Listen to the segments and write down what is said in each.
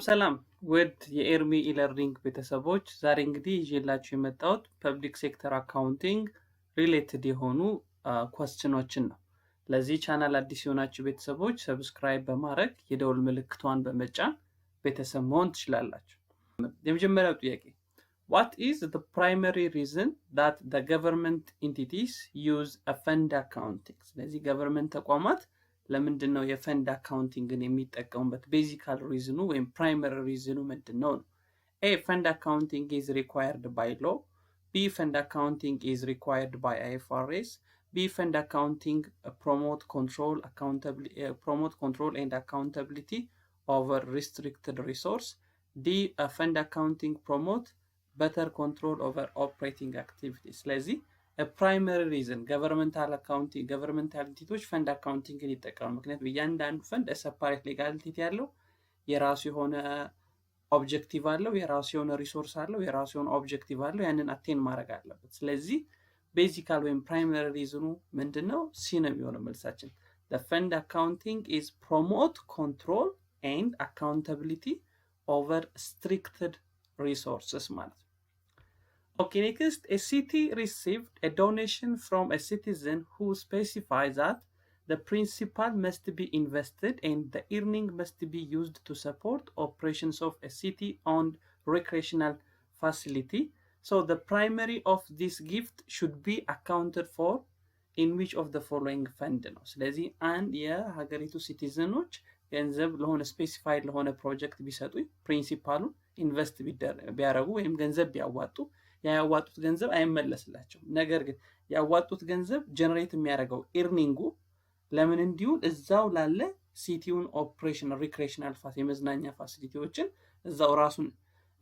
ሰላም ውድ የኤርሚ ኢለርኒንግ ቤተሰቦች፣ ዛሬ እንግዲህ ይዤላችሁ የመጣሁት ፐብሊክ ሴክተር አካውንቲንግ ሪሌትድ የሆኑ ኳስችኖችን ነው። ለዚህ ቻናል አዲስ የሆናችሁ ቤተሰቦች ሰብስክራይብ በማድረግ የደውል ምልክቷን በመጫን ቤተሰብ መሆን ትችላላችሁ። የመጀመሪያው ጥያቄ What is the primary reason that the government entities use a fund accounting? ስለዚህ ገቨርንመንት ተቋማት ለምንድን ነው የፈንድ አካውንቲንግን የሚጠቀሙበት? ቤዚካል ሪዝኑ ወይም ፕራይመሪ ሪዝኑ ምንድን ነው? A. Fund accounting is required by law. B. Fund accounting is required by IFRS. B. Fund accounting promote control and accountability over restricted resource. D. Fund accounting promote better control over operating activities. ስለዚህ ፕራይመሪ ሪዝን ገቨርንመንታል አካውንቲንግ ገቨርንመንታል ኢንቲቲዎች ፈንድ አካውንቲንግን ይጠቀማሉ። ምክንያቱም እያንዳንዱ ፈንድ ሰፓሬት ሌጋል ኢንቲቲ ያለው የራሱ የሆነ ኦብጀክቲቭ አለው፣ የራሱ የሆነ ሪሶርስ አለው፣ የራሱ የሆነ ኦብጀክቲቭ አለው። ያንን አቴን ማድረግ አለበት። ስለዚህ ቤዚካል ወይም ፕራይመሪ ሪዝኑ ምንድን ነው? ሲ ነው የሚሆነው መልሳችን። the fund accounting is promote control and accountability over restricted resources ማለት ነው። Okay, next, a city received a donation from a citizen who specifies that the principal must be invested and the earning must be used to support operations of a city-owned recreational facility. So the primary of this gift should be accounted for in which of the following fund ነው? ስለዚህ አንድ የሀገሪቱ ሲቲዝኖች ገንዘብ ለሆነ ስፔሲፋይድ ለሆነ ፕሮጀክት ቢሰጡ ፕሪንሲፓሉን ኢንቨስት ቢያደርጉ ወይም ገንዘብ ቢያዋጡ ያዋጡት ገንዘብ አይመለስላቸው። ነገር ግን ያዋጡት ገንዘብ ጀነሬት የሚያደርገው ኢርኒንጉ ለምን እንዲውል እዛው ላለ ሲቲውን ኦፕሬሽን ሪክሬሽናል የመዝናኛ ፋሲሊቲዎችን እዛው ራሱን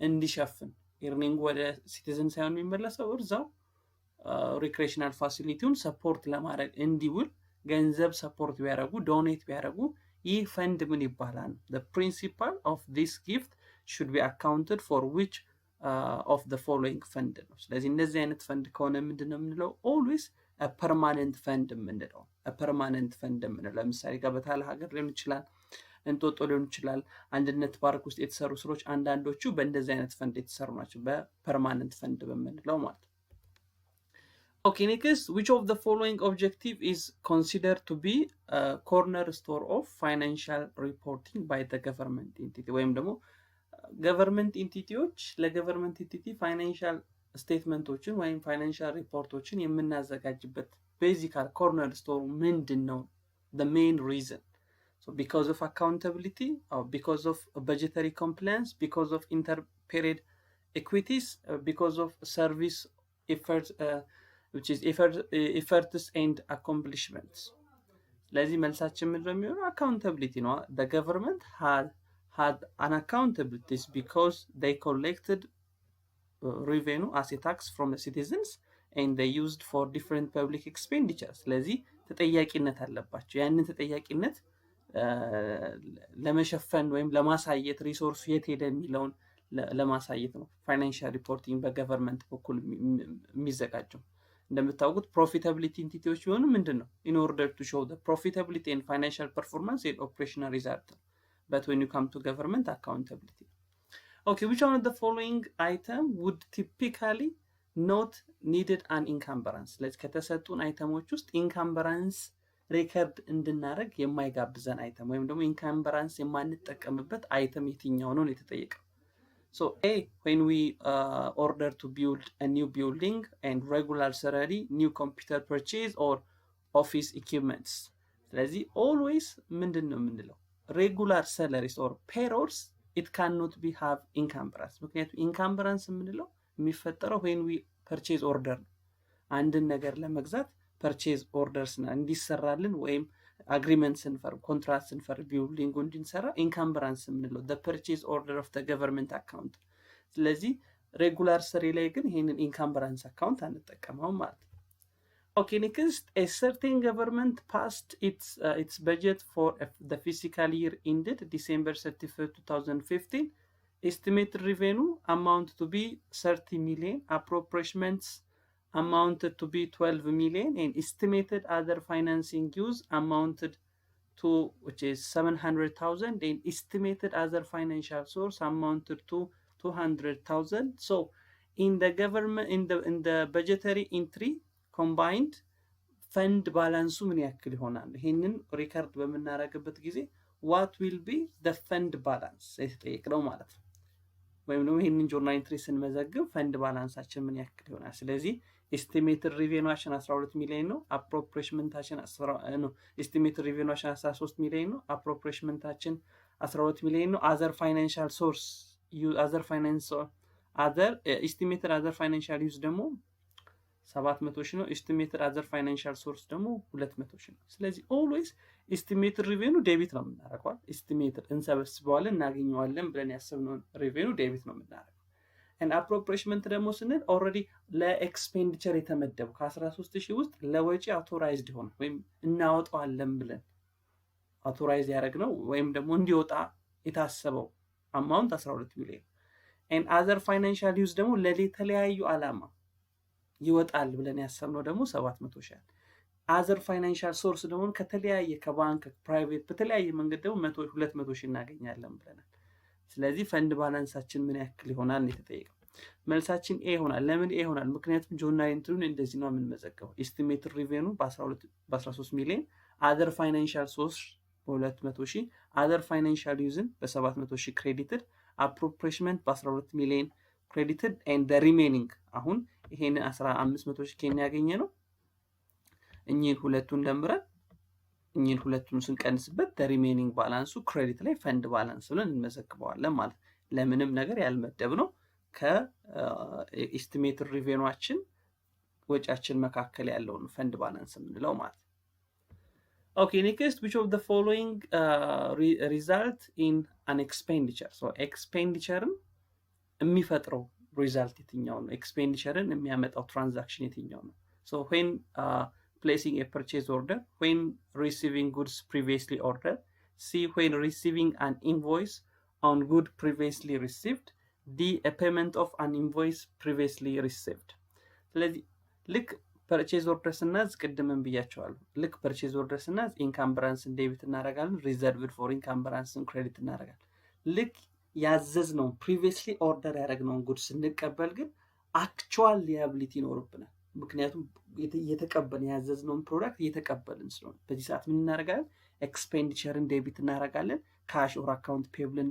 እንዲሸፍን ኢርኒንጉ ወደ ሲቲዝን ሳይሆን የሚመለሰው እዛው ሪክሬሽናል ፋሲሊቲውን ሰፖርት ለማድረግ እንዲውል ገንዘብ ሰፖርት ቢያደርጉ ዶኔት ቢያደርጉ ይህ ፈንድ ምን ይባላል? The principal of this gift should be accounted for which of the following fund ነው። ስለዚህ እንደዚህ አይነት ፈንድ ከሆነ ምንድነው የምንለው? always a permanent fund የምንለው permanent fund የምንለው ለምሳሌ ገበታ ለሀገር ሊሆን ይችላል፣ እንጦጦ ሊሆን ይችላል፣ አንድነት ፓርክ ውስጥ የተሰሩ ስራዎች አንዳንዶቹ በእንደዚህ አይነት ፈንድ የተሰሩ ናቸው፣ በፐርማነንት ፈንድ በምንለው ማለት ነው። Okay, next, which of the following objective is considered to be a cornerstone of financial reporting by the government entity? ወይም ደግሞ ገቨርንመንት ኢንቲቲዎች ለገቨርንመንት ኢንቲቲ ፋይናንሻል ስቴትመንቶችን ወይም ፋይናንሻል ሪፖርቶችን የምናዘጋጅበት ቤዚካል ኮርነር ስቶን ምንድን ነው? the main reason. So because of accountability, or because of budgetary compliance, because of inter-period equities, because of service efforts, which is efforts and accomplishments. ለዚህ መልሳችን ምንድነው የሚሆነው? አካውንታቢሊቲ ነው። the government had an accountability because they collected revenue as a tax from the citizens and they used for different public expenditures. ስለዚህ ተጠያቂነት አለባቸው። ያንን ተጠያቂነት ለመሸፈን ወይም ለማሳየት ሪሶርስ የት ሄደ የሚለውን ለማሳየት ነው ፋይናንሻል ሪፖርቲንግ በገቨርንመንት በኩል የሚዘጋጀው። እንደምታውቁት ፕሮፊታቢሊቲ ኢንቲቲዎች ሲሆኑ ምንድነው? in order to show the profitability and financial performance and operational result. But when you come to government accountability. Okay, which one of the following item would typically not needed an encumbrance? Let's ከተሰጡን አይተሞች ውስጥ ኢንካምበራንስ ሬከርድ እንድናደርግ የማይጋብዘን አይተም ወይም ደግሞ ኢንካምበራንስ የማንጠቀምበት አይተም የትኛው ነው የተጠየቀው? So A, when we order to build a new building and regular salary, new computer purchase or office equipments. ስለዚህ always ምንድን ነው የምንለው? regular salaries or payrolls, it cannot be have encumbrance. ምክንያቱም ኢንካምበራንስ የምንለው የሚፈጠረው when we purchase order ነው። አንድን ነገር ለመግዛት purchase orders እንዲሰራልን ወይም አግሪመንት ስንፈርም ኮንትራክት ስንፈርም ቢልዲንጉ እንዲሰራ ኢንካምበራንስ የምንለው the purchase order of the government account። ስለዚህ ሬጉላር ሰሪ ላይ ግን ይሄንን ኢንካምበራንስ አካውንት አንጠቀመው ማለት ነው። Okay, next, a certain government passed its budget for the fiscal year ended December 31st, 2015. Estimated revenue amount to be 30 million. Appropriations amounted to be 12 million and estimated other financing use amounted to, which is 700,000, and estimated other financial source amounted to 200,000. So in the government, in the budgetary entry combined ፈንድ ባላንሱ ምን ያክል ይሆናል? ይሄንን ሪከርድ በምናደርግበት ጊዜ what will be the fund balance የተጠየቅነው ማለት ነው። ወይም ደግሞ ይሄንን ጆርናል ኢንትሪ ስንመዘግብ ፈንድ ባላንሳችን ምን ያክል ይሆናል? ስለዚህ ኤስቲሜትድ ሪቬኑዋችን 12 ሚሊዮን ነው። አፕሮፕሪየሽመንታችን ኤስቲሜትድ ሪቬኑዋችን 13 ሚሊዮን ነው። አፕሮፕሪየሽመንታችን 12 ሚሊዮን ነው። አዘር ፋይናንሻል ሶርስ ኤስቲሜትድ አዘር ፋይናንሻል ዩዝ ደግሞ 700 ሺህ ነው። ኤስቲሜትድ አዘር ፋይናንሻል ሶርስ ደግሞ 200 ሺህ ነው። ስለዚህ ኦልዌይስ ኤስቲሜትድ ሪቬኑ ዴቢት ነው የምናደርገው። ኤስቲሜትድ እንሰበስበዋለን እናገኘዋለን ብለን ያሰብነውን ሪቬኑ ዴቢት ነው የምናደርገው። and appropriation ደግሞ ስንል ኦልሬዲ ለኤክስፔንዲቸር የተመደበው ከ13000 ውስጥ ለወጪ አውቶራይዝድ ሆነ ወይም እናወጣዋለን ብለን አውቶራይዝ ያደረግነው ወይም ደግሞ እንዲወጣ የታሰበው አማውንት 12 ሚሊዮን and other financial use ደግሞ ለተለያዩ ዓላማ ይወጣል ብለን ያሰብነው ደግሞ 700 ሺህ። other financial source ደግሞ ከተለያየ ከባንክ ፕራይቬት በተለያየ መንገድ ደግሞ 200 ሺህ እናገኛለን ብለናል። ስለዚህ ፈንድ ባላንሳችን ምን ያክል ይሆናል ነው የተጠየቀው። መልሳችን ኤ ይሆናል። ለምን ኤ ይሆናል? ምክንያቱም ጆርናል ኢንትሪውን እንደዚህ ነው የምንመዘገበው። ኤስቲሜትድ ሪቬኑ በ13 ሚሊዮን፣ other financial source በ200 ሺህ፣ other financial use በ700 ሺህ ክሬዲትድ፣ appropriation በ12 ሚሊዮን ክሬዲትድ and the remaining አሁን ይሄን 1500 ሺህ ከኛ ያገኘ ነው። እኚህን ሁለቱን ደምረን እኚህን ሁለቱን ስንቀንስበት the remaining ባላንሱ ክሬዲት ላይ ፈንድ ባላንስ ብለን እንመዘግበዋለን ማለት ነው። ለምንም ነገር ያልመደብነው ከኤስቲሜትድ ሪቬኑዋችን ወጪያችን መካከል ያለውን ፈንድ ባላንስ የምንለው ማለት ነው። Okay, next, which of the following result in an expenditure? So expenditure የሚፈጥረው ሪዛልት የትኛው ነው? ኤክስፔንዲቸርን የሚያመጣው ትራንዛክሽን የትኛው ነው? So when placing a purchase order, when receiving goods previously ordered, C when receiving an invoice on good previously received, D a payment of an invoice previously received. ስለዚህ ልክ ፐርቼዝ ኦርደር ስናዝ ቅድምን ብያቸዋለሁ። ልክ ፐርቼዝ ኦርደር ስናዝ ኢንካምብራንስን ዴቢት እናደርጋለን፣ ሪዘርቭድ ፎር ኢንካምብራንስን ክሬዲት እናደርጋለን። ልክ ያዘዝነውን ፕሪቪየስሊ ኦርደር ያደረግነውን ጉድ ስንቀበል ግን አክቹዋል ሊያቢሊቲ ይኖርብናል። ምክንያቱም የተቀበልን ያዘዝነውን ፕሮዳክት እየተቀበልን ስለሆነ በዚህ ሰዓት ምን እናደርጋለን? ኤክስፔንዲቸርን ዴቢት እናደርጋለን፣ ካሽ ኦር አካውንት ፔብልን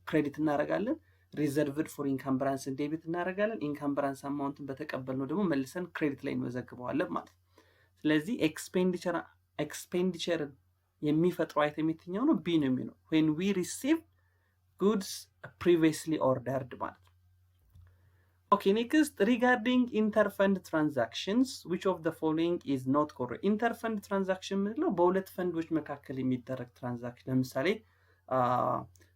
ክሬዲት እናደርጋለን፣ ሪዘርቭድ ፎር ኢንካምብራንስን ዴቢት እናደርጋለን። ኢንካምብራንስ አማውንትን በተቀበልነው ደግሞ መልሰን ክሬዲት ላይ እንመዘግበዋለን ማለት ነው። ስለዚህ ኤክስፔንዲቸርን የሚፈጥረው አይተም የትኛው ነው? ቢ ነው የሚለው when we receive goods previously ordered ማለት ነው። Okay, next, regarding interfund transactions, which of the following is not correct? Interfund transaction ምንለው በሁለት ፈንዶች መካከል የሚደረግ ትራንዛክሽን። ለምሳሌ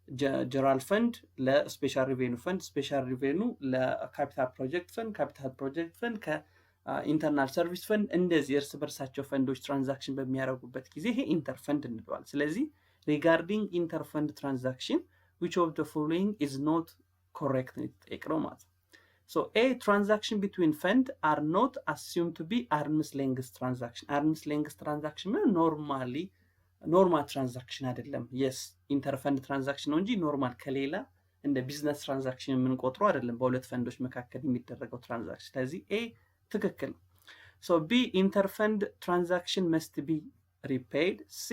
ጀነራል ፈንድ ለስፔሻል ሪቬኑ ፈንድ፣ ስፔሻል ሪቬኑ ለካፒታል ፕሮጀክት ፈንድ፣ ካፒታል ፕሮጀክት ፈንድ ከኢንተርናል ሰርቪስ ፈንድ፣ እንደዚህ እርስ በርሳቸው ፈንዶች ትራንዛክሽን በሚያደርጉበት ጊዜ ይሄ ኢንተርፈንድ እንለዋል። ስለዚህ regarding interfund transaction, which of the following is not correct ነው የተጠየቅነው ማለት ነው። So a transaction between fund are not assumed to be arm's length transaction. Arm's length transaction normally normal transaction አይደለም። yes interfund transaction ነው እንጂ ኖርማል ከሌላ እንደ ቢዝነስ ትራንዛክሽን የምንቆጥረው አይደለም በሁለት ፈንዶች መካከል የሚደረገው ትራንዛክሽን። ስለዚህ a ትክክል ነው። So b interfund transaction must be repaid. C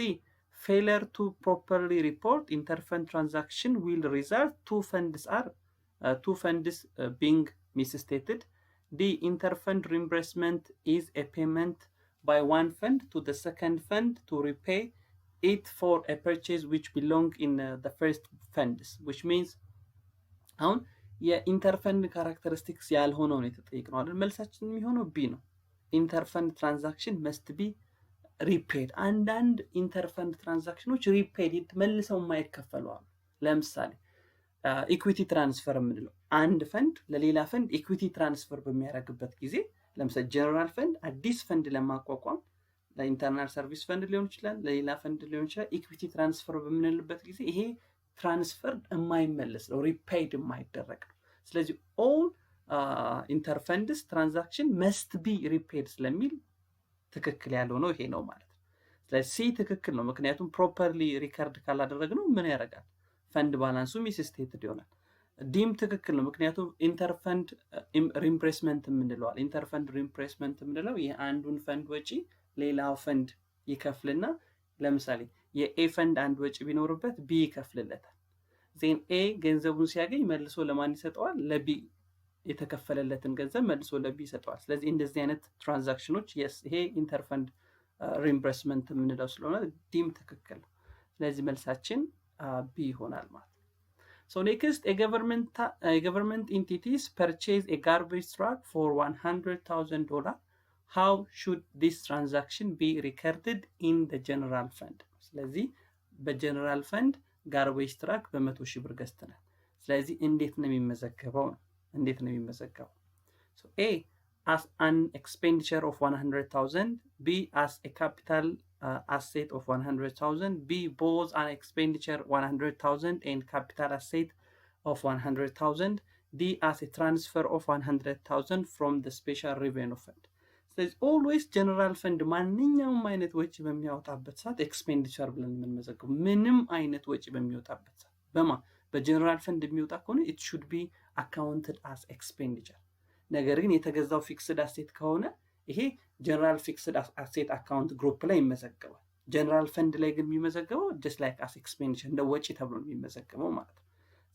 failure to properly report interfund transaction will result two funds being misstated. D interfund reimbursement is a payment by one fund to the second fund to repay it for a purchase which belong in the first funds, which means አሁን የኢንተርፈንድ ካራክተሪስቲክስ ያልሆነው ነው የተጠየቅነው አይደል? መልሳችን የሚሆነው ቢ ነው። ኢንተርፈንድ ትራንዛክሽን መስት ቢ ሪፔድ። አንዳንድ ኢንተርፈንድ ትራንዛክሽኖች ሪፔድ መልሰው የማይከፈሉ አሉ። ለምሳሌ ኢኩዊቲ ትራንስፈር የምንለው አንድ ፈንድ ለሌላ ፈንድ ኢኩዊቲ ትራንስፈር በሚያደርግበት ጊዜ ለምሳሌ ጀነራል ፈንድ አዲስ ፈንድ ለማቋቋም ለኢንተርናል ሰርቪስ ፈንድ ሊሆን ይችላል፣ ለሌላ ፈንድ ሊሆን ይችላል። ኢኩዊቲ ትራንስፈር በምንልበት ጊዜ ይሄ ትራንስፈር የማይመለስ ነው፣ ሪፔይድ የማይደረግ ነው። ስለዚህ ኦል ኢንተርፈንድስ ትራንዛክሽን መስት ቢ ሪፔድ ስለሚል ትክክል ያልሆነው ይሄ ነው ማለት ነው። ስለዚህ ሲ ትክክል ነው፣ ምክንያቱም ፕሮፐርሊ ሪከርድ ካላደረግነው ምን ያደርጋል? ፈንድ ባላንሱ ሚስስቴትድ ይሆናል። ዲም ትክክል ነው፣ ምክንያቱም ኢንተርፈንድ ሪምፕሬስመንት የምንለዋል። ኢንተርፈንድ ሪምፕሬስመንት የምንለው የአንዱን ፈንድ ወጪ ሌላው ፈንድ ይከፍልና፣ ለምሳሌ የኤ ፈንድ አንድ ወጪ ቢኖርበት ቢ ይከፍልለታል። ዜን ኤ ገንዘቡን ሲያገኝ መልሶ ለማን ይሰጠዋል? ለቢ የተከፈለለትን ገንዘብ መልሶ ለቢ ይሰጠዋል። ስለዚህ እንደዚህ አይነት ትራንዛክሽኖች የስ ይሄ ኢንተርፈንድ ሪምብረስመንት የምንለው ስለሆነ ዲም ትክክል ነው። ስለዚህ መልሳችን ቢ ይሆናል ማለት ነው። ሶ ኔክስት የገቨርንመንት ኢንቲቲስ ፐርቼዝ ኤ ጋርቤጅ ትራክ ፎር $100,000 how should this transaction be recorded in the general fund? ስለዚህ በጀነራል ፈንድ ጋርቤጅ ትራክ በ100,000 ብር ገዝተናል። ስለዚህ እንዴት ነው የሚመዘገበው ነው? እንዴት ነው የሚመዘገበው? so A as an expenditure of 100,000, B as a capital asset of 100,000, B both an expenditure 100,000 and capital asset of 100,000, D as a transfer of 100,000 from the special revenue fund. ስለዚህ ኦልዌይስ ጀነራል ፈንድ ማንኛውም አይነት ወጪ በሚያወጣበት ሰዓት ኤክስፔንዲቸር ብለን የምንመዘገበው ምንም አይነት ወጪ በሚወጣበት ሰዓት በጀነራል ፈንድ የሚወጣ ከሆነ it should be accounted as expenditure። ነገር ግን የተገዛው ፊክስድ አሴት ከሆነ ይሄ ጀነራል ፊክስድ አሴት አካውንት ግሩፕ ላይ ይመዘገባል። ጀነራል ፈንድ ላይ ግን የሚመዘገበው just like as expenditure እንደ ወጪ ተብሎ ነው የሚመዘገበው ማለት ነው።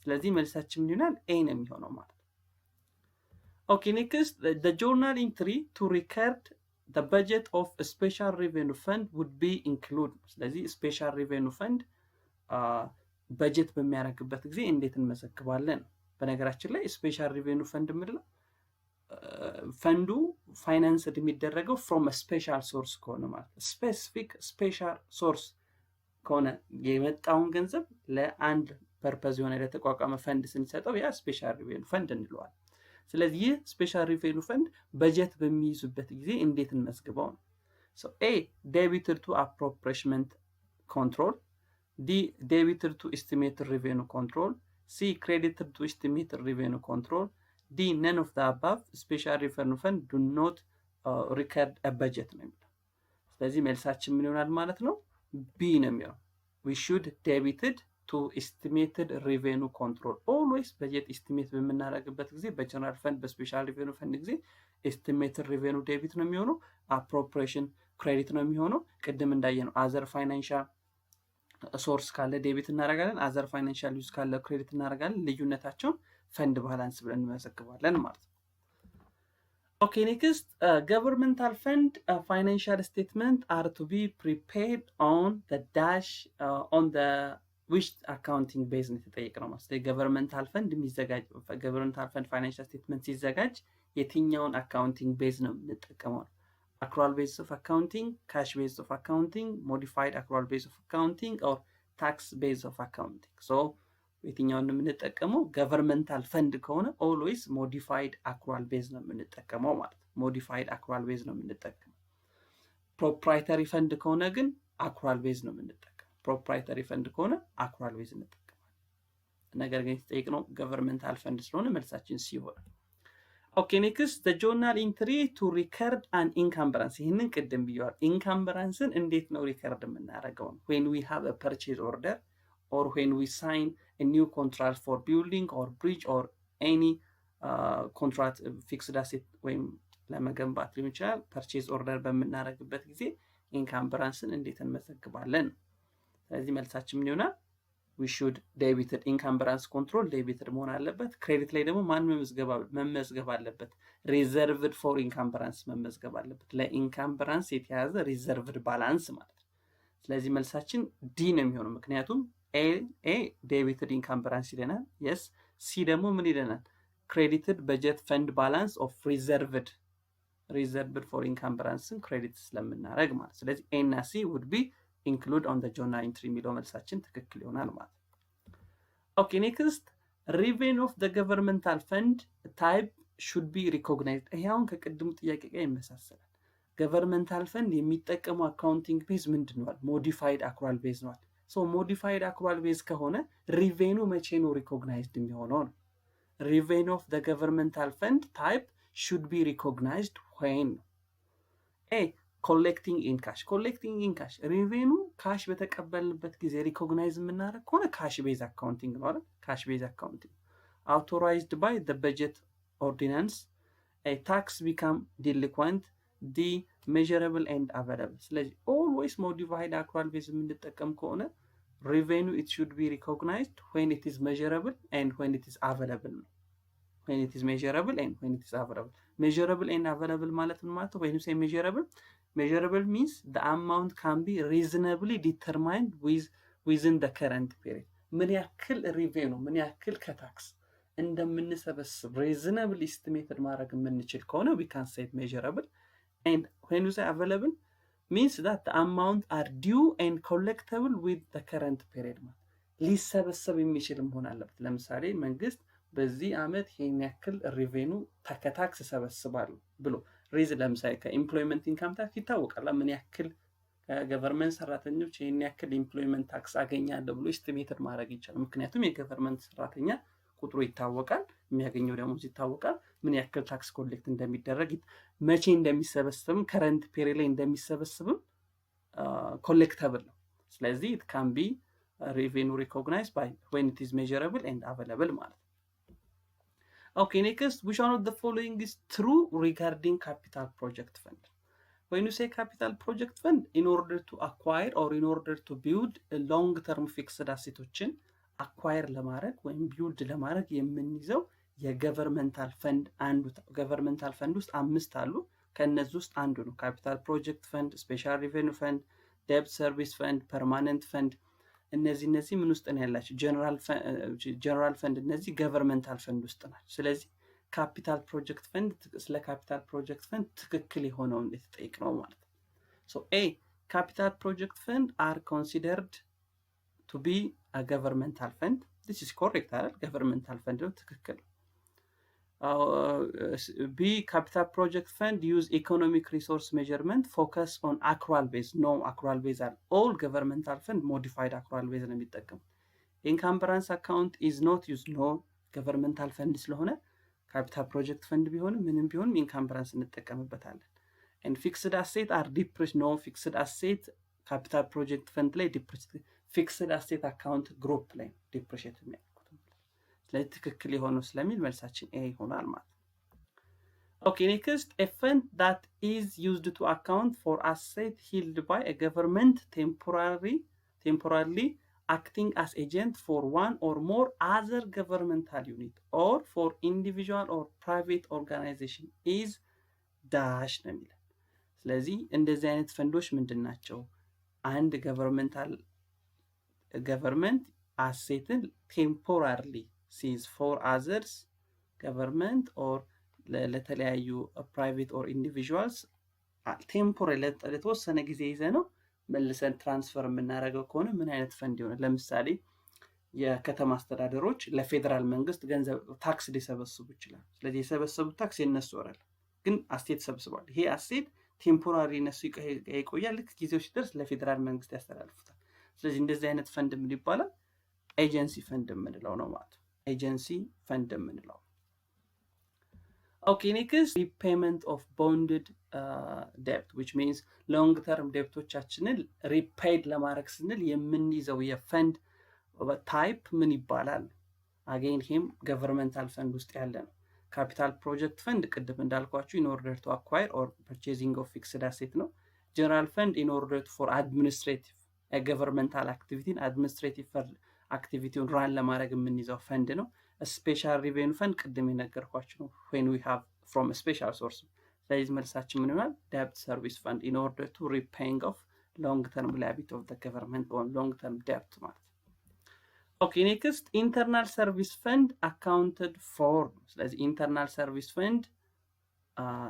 ስለዚህ መልሳችን ምን ይሆናል? ኤ ነው የሚሆነው ማለት ነው። Okay, next, the journal entry to record the budget of a special revenue fund would be included. ስለዚህ special revenue fund በጀት በሚያደርግበት ጊዜ እንዴት እንመዘግባለን? በነገራችን ላይ ስፔሻል ሪቬኒው ፈንድ የምንለው ፈንዱ ፋይናንስድ የሚደረገው ፍሮም ስፔሻል ሶርስ ከሆነ ማለት ስፔሲፊክ ስፔሻል ሶርስ ከሆነ የመጣውን ገንዘብ ለአንድ ፐርፐዝ የሆነ ለተቋቋመ ፈንድ ስንሰጠው ያ ስፔሻል ሪቬኒው ፈንድ እንለዋል። ስለዚህ ይህ ስፔሻል ሪቬኒው ፈንድ በጀት በሚይዙበት ጊዜ እንዴት እንመዝግበው ነው? so A debited to appropriation control, D debited to estimated revenue control, C credited to estimated revenue control, D none of the above. special revenue fund do not record a budget ነው የሚለው። ስለዚህ መልሳችን ምን ይሆናል ማለት ነው? B ነው የሚሆነው። we should debited to estimated revenue control. always budget estimate በምናደርግበት ጊዜ በጀነራል ፈንድ በስፔሻል ሪቬኒው ፈንድ ጊዜ estimated revenue debit ነው የሚሆነው፣ appropriation credit ነው የሚሆነው። ቅድም እንዳየነው አዘር ፋይናንሻል ሶርስ ካለ ዴቢት እናደርጋለን፣ አዘር ፋይናንሻል ዩዝ ካለ ክሬዲት እናደርጋለን። ልዩነታቸውን ፈንድ ባላንስ ብለን እንመዘግባለን ማለት ነው። Okay, next, governmental fund financial statement are to be prepared on the dash on the which accounting base ነው የተጠየቅነው ማለት ነው። ገቨርንመንታል ፈንድ የሚዘጋጅ ገቨርንመንታል ፈንድ ፋይናንሻል ስቴትመንት ሲዘጋጅ የትኛውን አካውንቲንግ ቤዝ ነው የምንጠቀመው? accrual basis of accounting, cash basis of accounting, modified accrual basis of accounting or tax basis of accounting. so የትኛውን ነው የምንጠቀመው? ገቨርንመንታል ፈንድ ከሆነ always modified accrual base ነው የምንጠቀመው ማለት ነው። modified accrual base ነው የምንጠቀመው። proprietary ፈንድ ከሆነ ግን accrual base ነው የምንጠቀመው። ፕሮፕራይተሪ ፈንድ ከሆነ አክሩዋል ቤዝ እንጠቀማለን። ነገር ግን የተጠየቅነው ገቨርንመንታል ፈንድ ስለሆነ መልሳችን ሲ ይሆናል። ኦኬ ኔክስት the journal entry to record an encumbrance። ይህንን ቅድም ብየዋል። ኢንካምብራንስን እንዴት ነው ሪከርድ የምናደርገው? when we have a purchase order or when we sign a new contract for building or bridge or any contract fixed asset ወይም ለመገንባት ሊሆን ይችላል። ፐርቼዝ ኦርደር በምናደርግበት ጊዜ ኢንካምብራንስን እንዴት እንመዘግባለን? ስለዚህ መልሳችን ምን ይሆናል? we should debited encumbrance control debited መሆን አለበት። ክሬዲት ላይ ደግሞ ማን መመዝገብ አለበት? reserved for encumbrance መመዝገብ አለበት። ለኢንካምብራንስ የተያዘ reserved balance ማለት ነው። ስለዚህ መልሳችን ዲ ነው የሚሆነው፣ ምክንያቱም ኤ debited encumbrance ይለናል። yes ሲ ደግሞ ምን ይለናል? credited budget fund balance of reserved for encumbrance ክሬዲት ስለምናደርግ ማለት። ስለዚህ ኤ እና ሲ would be include on the journal entry የሚለው መልሳችን ትክክል ይሆናል ማለት ነው። okay next, revenue of the governmental fund type should be recognized። ይሄውን ከቅድሙ ጥያቄ ጋር ይመሳሰላል። ገቨርንመንታል ፈንድ የሚጠቀሙ አካውንቲንግ ቤዝ ምንድነው? ሞዲፋይድ አክሩዋል ቤዝ ነው። ሶ ሞዲፋይድ አክሩዋል ቤዝ ከሆነ ሪቬኑ መቼ ነው ሪኮግናይዝድ የሚሆነው ነው? revenue of the governmental fund type should be recognized when A. collecting in cash revenue cash በተቀበልንበት ጊዜ recognize የምናደርግ ከሆነ cash based accounting ነው አይደል? cash based accounting authorized by the budget ordinance a tax become delinquent D. measurable and available ስለዚህ always modified accrual based የምንጠቀም ከሆነ revenue it should be recognized when it is measurable and when it is available when it is measurable and when it is available measurable and available ማለት ምን ማለት ነው? when you say measurable means the amount can be reasonably determined within the current period ምን ያክል revenue ምን ያክል ከታክስ እንደምንሰበስብ reasonably estimated ማድረግ የምንችል ከሆነ we can say measurable and when you say available means that the amount are due and collectible with the current period ማለት ሊሰበሰብ የሚችል መሆን አለበት። ለምሳሌ መንግስት በዚህ አመት ይሄን ያክል revenue ከታክስ ሰበስባሉ ብሎ ሪዝን ለምሳሌ ከኢምፕሎይመንት ኢንካም ታክስ ይታወቃል ምን ያክል ገቨርንመንት ሰራተኞች ይሄን ያክል ኢምፕሎይመንት ታክስ አገኛለሁ ብሎ ኤስቲሜትድ ማድረግ ይቻላል። ምክንያቱም የገቨርንመንት ሰራተኛ ቁጥሩ ይታወቃል፣ የሚያገኘው ደሞዝ ይታወቃል፣ ምን ያክል ታክስ ኮሌክት እንደሚደረግ መቼ እንደሚሰበስብም ከረንት ፔሪድ ላይ እንደሚሰበስብም ኮሌክተብል ነው። ስለዚህ it can be revenue recognized by when it is measurable and available ማለት ነው። Okay, next, which one of the following is true regarding capital project fund? When you say capital project fund, in order to acquire or in order to build a long-term fixed assetoችን acquire ለማድረግ ወይም build ለማድረግ የምንይዘው የገቨርንመንታል ፈንድ አንዱ ገቨርንመንታል ፈንድ ውስጥ 5 አሉ። ከነዚህ ውስጥ አንዱ ነው capital project fund, special revenue fund, debt service fund, permanent fund እነዚህ ምን ውስጥ ነው ያላችሁ? ጀነራል ፈንድ እነዚህ ገቨርንመንታል ፈንድ ውስጥ ናቸው። ስለዚህ ካፒታል ፕሮጀክት ፈንድ ስለ ካፒታል ፕሮጀክት ፈንድ ትክክል የሆነውን የተጠይቅ ነው ማለት ነው። ሶ ኤ ካፒታል ፕሮጀክት ፈንድ are considered to be a governmental fund. this is correct አይደል? ገቨርንመንታል ፈንድ ነው፣ ትክክል። B capital project fund use economic resource measurement focus on accrual base. no accrual base are all governmental fund modified accrual base ነው የሚጠቀሙ። encumbrance account is not used. no governmental fund ስለሆነ capital project fund ቢሆንም ምንም ቢሆንም encumbrance እንጠቀምበታለን። and fixed asset are depreciated. no fixed asset capital project fund ላይ depreciated fixed asset account group ላይ depreciate የሚያደርጉት ስለዚህ ትክክል የሆነው ስለሚል መልሳችን ኤ ይሆናል ማለት ነው። Okay, next, a fund that is used to account for asset held by a government temporarily acting as agent for one or more other governmental unit or for individual or private organization is dash ነው የሚለው። ስለዚህ እንደዚህ አይነት ፈንዶች ምንድን ናቸው? አንድ ገቨርንመንት አሴትን ቴምፖራሪሊ sees for others government or ለተለያዩ private or individuals ቴምፖራሪ ለተወሰነ ጊዜ ይዘ ነው መልሰን ትራንስፈር የምናደርገው ከሆነ ምን አይነት ፈንድ ይሆናል? ለምሳሌ የከተማ አስተዳደሮች ለፌደራል መንግስት ገንዘብ ታክስ ሊሰበስቡ ይችላል። ስለዚህ የሰበሰቡት ታክስ የነሱ ወራል ግን አስቴት ሰብስቧል። ይሄ አስቴት ቴምፖራሪ ነሱ ይቆያል። ልክ ጊዜው ሲደርስ ለፌደራል መንግስት ያስተላልፉታል። ስለዚህ እንደዚህ አይነት ፈንድ ምን ይባላል? ኤጀንሲ ፈንድ የምንለው ነው ማለት ነው። ኤጀንሲ ፈንድ የምንለው። Okay, next, repayment of bonded debt, which means long term ደብቶቻችንን ሪፔይድ ለማድረግ ስንል የምንይዘው የፈንድ ታይፕ ምን ይባላል? አጌን ሂም ገቨርንመንታል ፈንድ ውስጥ ያለ ነው። ካፒታል ፕሮጀክት ፈንድ ቅድም እንዳልኳችሁ in order to acquire or purchasing of fixed asset ነው። ጀነራል ፈንድ in order for administrative ገቨርንመንታል አክቲቪቲን አድሚኒስትሬቲቭ አክቲቪቲውን ራን ለማድረግ የምንይዘው ፈንድ ነው። ስፔሻል ሪቬኑ ፈንድ ቅድም የነገርኳችሁ ነው when we have from a special source። ስለዚህ መልሳችን ምን ይሆናል? debt service fund in order to repaying of long term liability of the government or long term debt ማለት። Okay, next, internal service fund accounted for. ስለዚህ internal service fund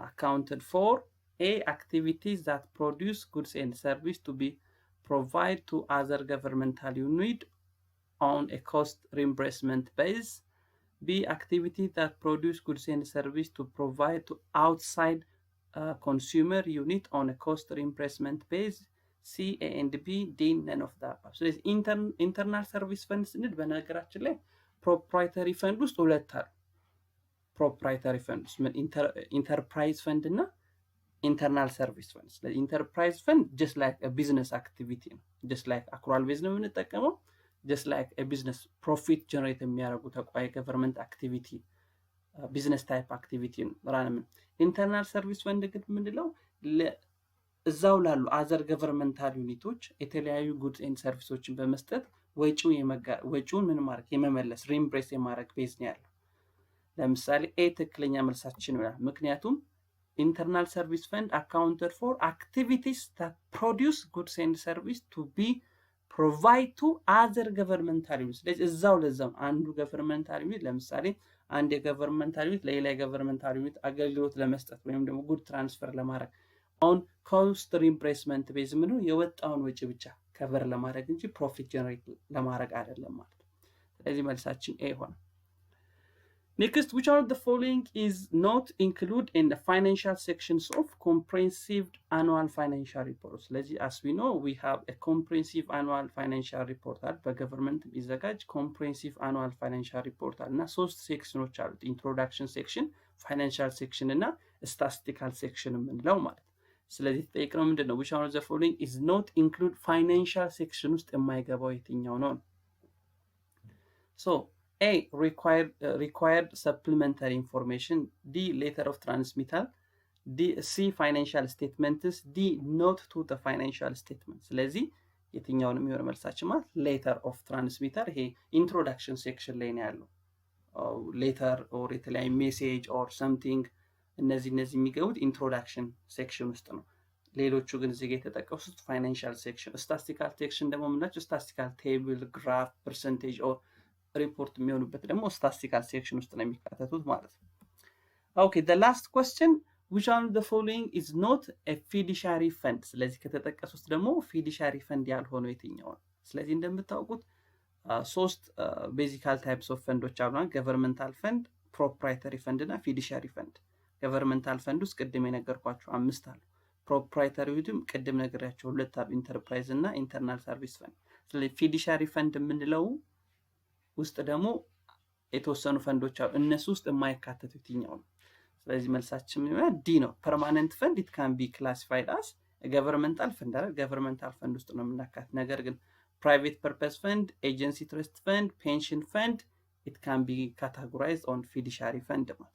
accounted for a activities that produce goods and service to be provided to other governmental unit on a cost reimbursement base. B activity that produce goods and service to provide to outside consumer unit on a cost reimbursement base. C, A and B, D, none of the above. So internal service fund ስንል በነገራችን ላይ ፕሮፕራይተሪ ፈንድ ውስጥ ሁለት አሉ። ፕሮፕራይተሪ ፈንድስ ምን ኢንተርፕራይዝ ፈንድ እና ኢንተርናል ሰርቪስ ፈንድ። ስለዚህ ኢንተርፕራይዝ ፈንድ ጀስት ላይክ ቢዝነስ አክቲቪቲ ነው። ጀስት ላይክ አክሩዋል ቤዝ ነው የምንጠቀመው። ጀስት ላይክ ቢዝነስ ፕሮፊት ጀነሬት የሚያደርጉ ተቋይ ገቨርንመንት አክቲቪቲ ቢዝነስ ታይፕ አክቲቪቲ ነው ራንም። ኢንተርናል ሰርቪስ ፈንድ ግን ምንድነው እዛው ላሉ አዘር ገቨርንመንታል ዩኒቶች የተለያዩ ጉድስ ኤንድ ሰርቪሶችን በመስጠት ወጪውን ምን ማድረግ የመመለስ ሪምብሬስ የማድረግ ቤዝ ነው ያለው። ለምሳሌ ትክክለኛ መልሳችን ይሆናል። ምክንያቱም internal service fund accounted for activities that produce goods and service to be provide to other governmental units። ስለዚህ እዛው ለዛው አንዱ ገቨርንመንታል ዩኒት ለምሳሌ አንድ የገቨርንመንታል ዩኒት ለሌላ የገቨርንመንታል ዩኒት አገልግሎት ለመስጠት ወይም ደግሞ ጉድ ትራንስፈር ለማድረግ አሁን ኮስት ሪምብሬስመንት ቤዝ ምንድነው የወጣውን ወጪ ብቻ ከቨር ለማድረግ እንጂ ፕሮፊት ጀነሬት ለማድረግ አይደለም ማለት ነው። ስለዚህ መልሳችን ኤ ሆነ። Next, which one of the following is not included in the financial sections of comprehensive annual financial reports? As we know, we have a comprehensive annual financial report by government is a comprehensive annual financial report. Na ሶስት ሴክሽኖች አሉት። introduction section, financial section እና statistical section የምንለው ማለት። ስለዚህ ተጠይቀነው ምንድነው which one of the following is not include financial section ውስጥ የማይገባው የትኛው ነው? So A, required supplementary information. D, letter of transmittal. D, C, financial statements. D, note to the financial statements. ስለዚህ የትኛውን የሚሆን መልሳችን ማለት letter of transmittal ይሄ introduction section ላይ ነው ያለው። letter or የተለያዩ message or something እነዚህ የሚገቡት introduction section ውስጥ ነው። ሌሎቹ ግን እዚህ ጋር የተጠቀሱት financial section። statistical section ደግሞ ምንላቸው statistical table, graph, percentage or ሪፖርት የሚሆኑበት ደግሞ ስታቲስቲካል ሴክሽን ውስጥ ነው የሚካተቱት ማለት ነው። ኦኬ the last question, which one of the following is not a fiduciary fund? ስለዚህ ከተጠቀሱት ደግሞ fiduciary fund ያልሆነው የትኛው ነው? ስለዚህ እንደምታውቁት ሶስት ቤዚካል ታይፕስ ኦፍ ፈንዶች አሉ። ገቨርንመንታል ፈንድ፣ ፕሮፕራይተሪ ፈንድ እና ፊዱሻሪ ፈንድ። ገቨርንመንታል ፈንድ ውስጥ ቅድም የነገርኳቸው 5 አሉ። ፕሮፕራይተሪ ውድም ቅድም ነግሬያቸው 2 አሉ፣ ኢንተርፕራይዝ እና ኢንተርናል ሰርቪስ ፈንድ። ስለዚህ ፊዱሻሪ ፈንድ የምንለው ውስጥ ደግሞ የተወሰኑ ፈንዶች አሉ። እነሱ ውስጥ የማይካተቱ የትኛው ነው? ስለዚህ መልሳችን ዲ ነው። ፐርማነንት ፈንድ it can be classified as ገቨርንመንታል ፈንድ አይደል? ገቨርንመንታል ፈንድ ውስጥ ነው የምናካት። ነገር ግን ፕራይቬት ፐርፐስ ፈንድ፣ ኤጀንሲ ትረስት ፈንድ፣ ፔንሽን ፈንድ it can be categorized on fiduciary fund ማለት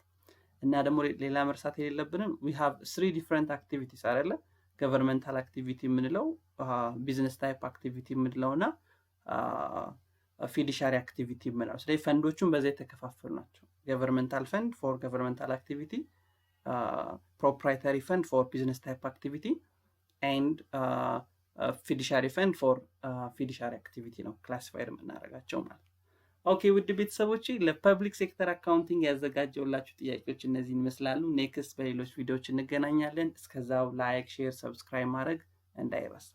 እና ደግሞ ሌላ መርሳት የሌለብንን we have 3 different activities አይደለ? ገቨርንመንታል አክቲቪቲ የምንለው ቢዝነስ ታይፕ አክቲቪቲ የምንለውና ፊዱሻሪ አክቲቪቲ የምንለው። ስለዚህ ፈንዶቹን በዛ የተከፋፈሉ ናቸው። ገቨርንመንታል ፈንድ ፎር ገቨርንመንታል አክቲቪቲ፣ ፕሮፕራይተሪ ፈንድ ፎር ቢዝነስ ታይፕ አክቲቪቲ ኤንድ ፊዱሻሪ ፈንድ ፎር ፊዱሻሪ አክቲቪቲ ነው ክላሲፋይድ የምናደርጋቸው ማለት። ኦኬ ውድ ቤተሰቦች ለፐብሊክ ሴክተር አካውንቲንግ ያዘጋጀውላችሁ ጥያቄዎች እነዚህን ይመስላሉ። ኔክስት በሌሎች ቪዲዮዎች እንገናኛለን። እስከዛው ላይክ፣ ሼር፣ ሰብስክራይብ ማድረግ እንዳይረሳ።